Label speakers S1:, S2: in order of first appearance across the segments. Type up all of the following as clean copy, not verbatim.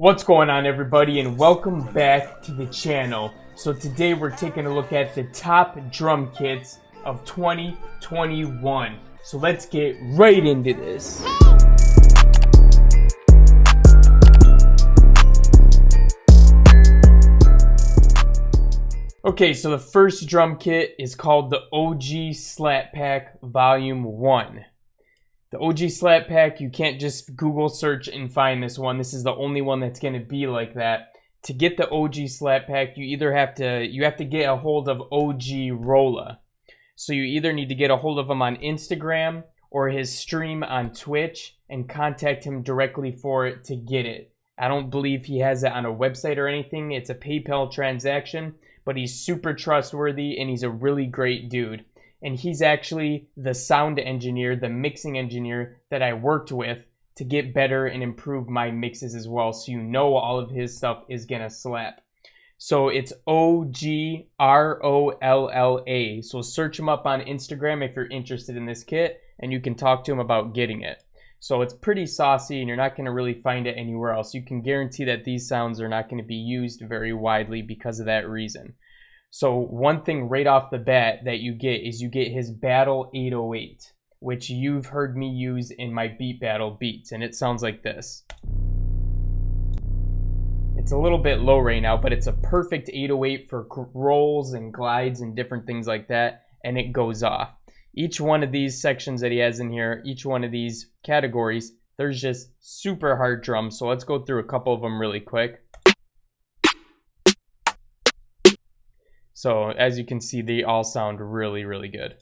S1: What's going on, everybody, and welcome back to the channel. So today we're taking a look at the top drum kits of 2021. So let's get right into this. Okay, so the first drum kit is called the OG Slap Pack Volume 1. The OG Slap Pack, you can't just Google search and find this one. This is the only one that's going to be like that. To get the OG Slap Pack, you have to get a hold of OG Rolla. So you either need to get a hold of him on Instagram or his stream on Twitch and contact him directly for it to get it. I don't believe he has it on a website or anything. It's a PayPal transaction, but he's super trustworthy and he's a really great dude. And he's actually the sound engineer, the mixing engineer that I worked with to get better and improve my mixes as well. So you know all of his stuff is gonna slap. So it's OGROLLA. So search him up on Instagram if you're interested in this kit, and you can talk to him about getting it. So it's pretty saucy and you're not gonna really find it anywhere else. You can guarantee that these sounds are not gonna be used very widely because of that reason. So one thing right off the bat that you get is you get his Battle 808, which you've heard me use in my beat battle Beatz, and it sounds like this. It's a little bit low right now, but it's a perfect 808 for rolls and glides and different things like that, and it goes off. Each one of these sections that he has in here, each one of these categories, there's just super hard drums. So let's go through a couple of them really quick. So as you can see, they all sound really, really good.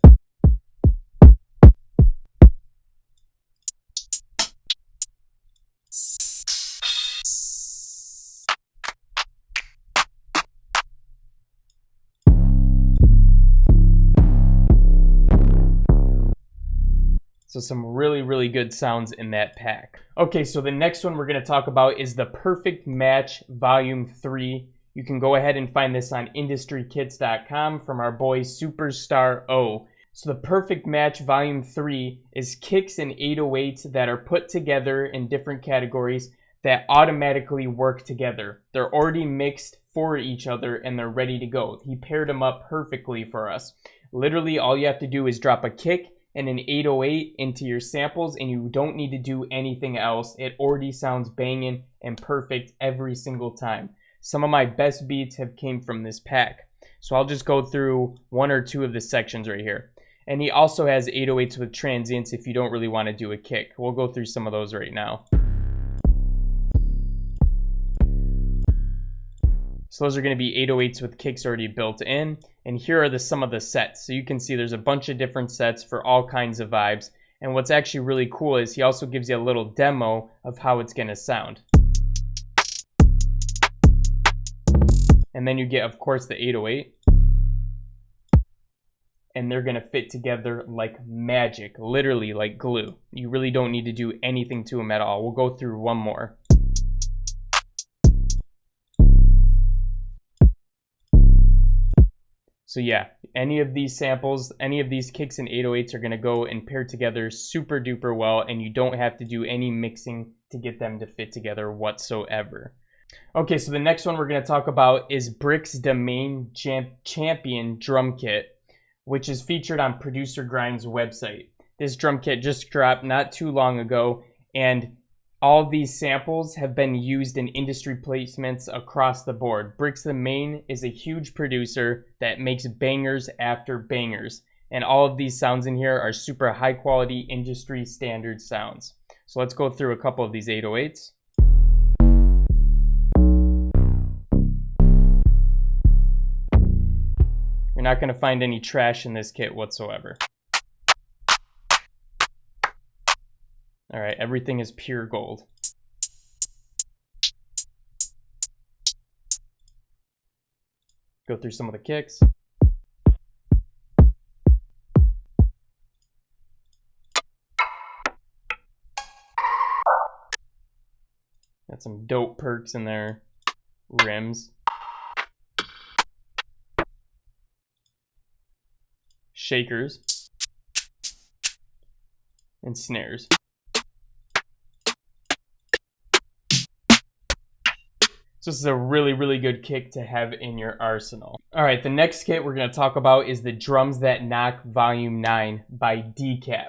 S1: So some really, really good sounds in that pack. Okay, so the next one we're going to talk about is the Perfect Match Volume 3. You can go ahead and find this on industrykits.com from our boy Superstar O. So the Perfect Match Volume 3 is kicks and 808s that are put together in different categories that automatically work together. They're already mixed for each other and they're ready to go. He paired them up perfectly for us. Literally all you have to do is drop a kick and an 808 into your samples and you don't need to do anything else. It already sounds banging and perfect every single time. Some of my best beats have came from this pack. So I'll just go through one or two of the sections right here. And he also has 808s with transients if you don't really want to do a kick. We'll go through some of those right now. So those are going to be 808s with kicks already built in. And here are some of the sets. So you can see there's a bunch of different sets for all kinds of vibes. And what's actually really cool is he also gives you a little demo of how it's going to sound. And then you get, of course, the 808. And they're going to fit together like magic, literally like glue. You really don't need to do anything to them at all. We'll go through one more. So yeah, any of these samples, any of these kicks and 808s are going to go and pair together super duper well, and you don't have to do any mixing to get them to fit together whatsoever. Okay, so the next one we're going to talk about is Brix Domain Champion Drum Kit, which is featured on Producer Grind's website. This drum kit just dropped not too long ago, and all of these samples have been used in industry placements across the board. Brix Domain is a huge producer that makes bangers after bangers, and all of these sounds in here are super high quality industry standard sounds. So let's go through a couple of these 808s. You're not going to find any trash in this kit whatsoever. All right, everything is pure gold. Go through some of the kicks. Got some dope perks in there. Rims. Shakers. And snares. So this is a really, really good kick to have in your arsenal. All right, the next kit we're going to talk about is the Drums That Knock Volume 9 by Decap.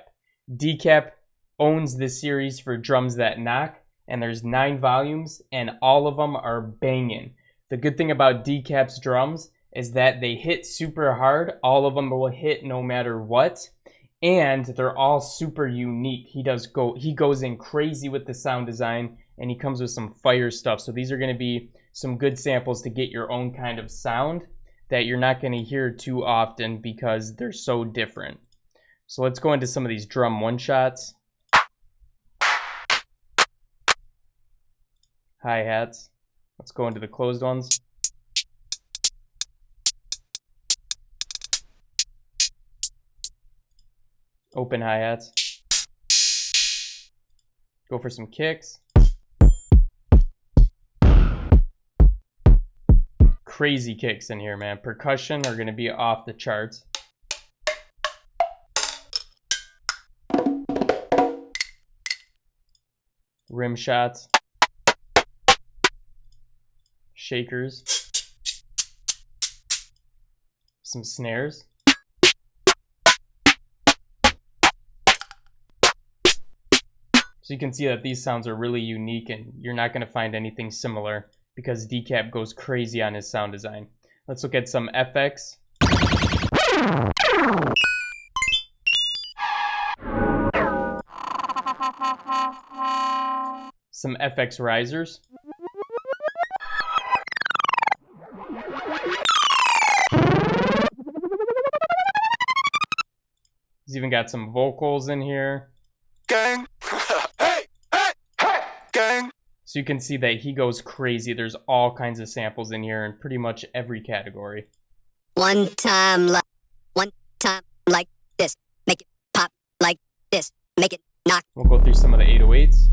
S1: Decap owns this series for Drums That Knock, and there's 9 volumes, and all of them are banging. The good thing about Decap's drums is that they hit super hard. All of them will hit no matter what, and they're all super unique. He goes in crazy with the sound design, and he comes with some fire stuff. So these are going to be some good samples to get your own kind of sound that you're not going to hear too often because they're so different. So let's go into some of these drum one-shots. Hi-hats. Let's go into the closed ones. Open hi-hats. Go for some kicks. Crazy kicks in here, man. Percussion are going to be off the charts. Rim shots. Shakers. Some snares. So you can see that these sounds are really unique, and you're not going to find anything similar because Decap goes crazy on his sound design. Let's look at some FX. Some FX risers. He's even got some vocals in here.
S2: Gang. Hey, hey, hey, gang.
S1: So you can see that he goes crazy. There's all kinds of samples in here in pretty much every category.
S3: One time like this. Make it pop like this. Make it knock.
S1: We'll go through some of the 808s.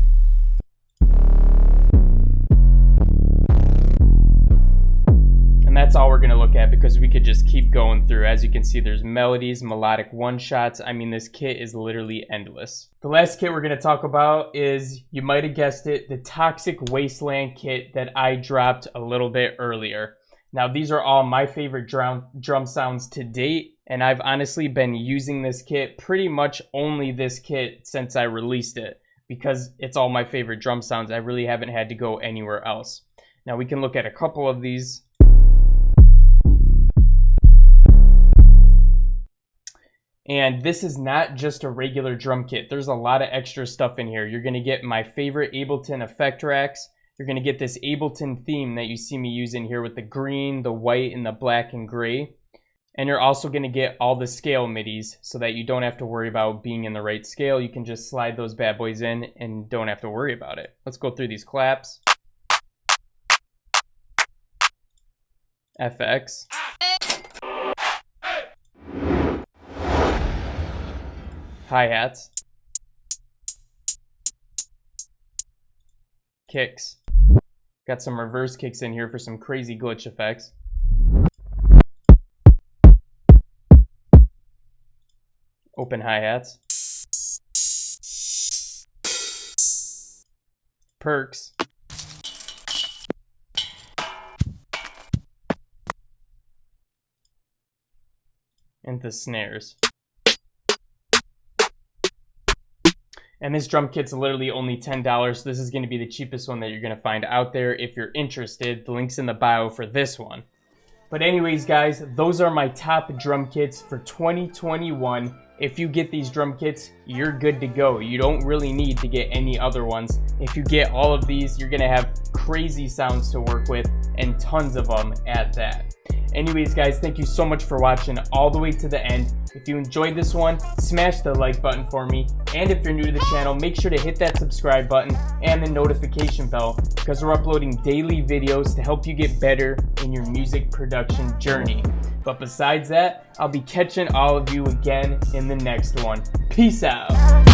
S1: And that's all we're going to look at because we could just keep going through. As you can see, there's melodies, melodic one-shots. I mean, this kit is literally endless. The last kit we're going to talk about is, you might have guessed it, the Toxic Wasteland kit that I dropped a little bit earlier. Now, these are all my favorite drum sounds to date, and I've honestly been using this kit, pretty much only this kit, since I released it, because it's all my favorite drum sounds. I really haven't had to go anywhere else. Now, we can look at a couple of these. And this is not just a regular drum kit. There's a lot of extra stuff in here. You're going to get my favorite Ableton effect racks. You're going to get this Ableton theme that you see me using here with the green, the white, and the black and gray. And you're also going to get all the scale midis so that you don't have to worry about being in the right scale. You can just slide those bad boys in and don't have to worry about it. Let's go through these claps. FX. Hi-hats. Kicks. Got some reverse kicks in here for some crazy glitch effects. Open hi-hats. Perks. And the snares. And this drum kit's literally only $10. This is going to be the cheapest one that you're going to find out there. If you're interested, the link's in the bio for this one. But anyways, guys, those are my top drum kits for 2021. If you get these drum kits, you're good to go. You don't really need to get any other ones. If you get all of these, you're going to have crazy sounds to work with, and tons of them at that. Anyways, guys, thank you so much for watching all the way to the end. If you enjoyed this one, smash the like button for me. And if you're new to the channel, make sure to hit that subscribe button and the notification bell, because we're uploading daily videos to help you get better in your music production journey. But besides that, I'll be catching all of you again in the next one. Peace out.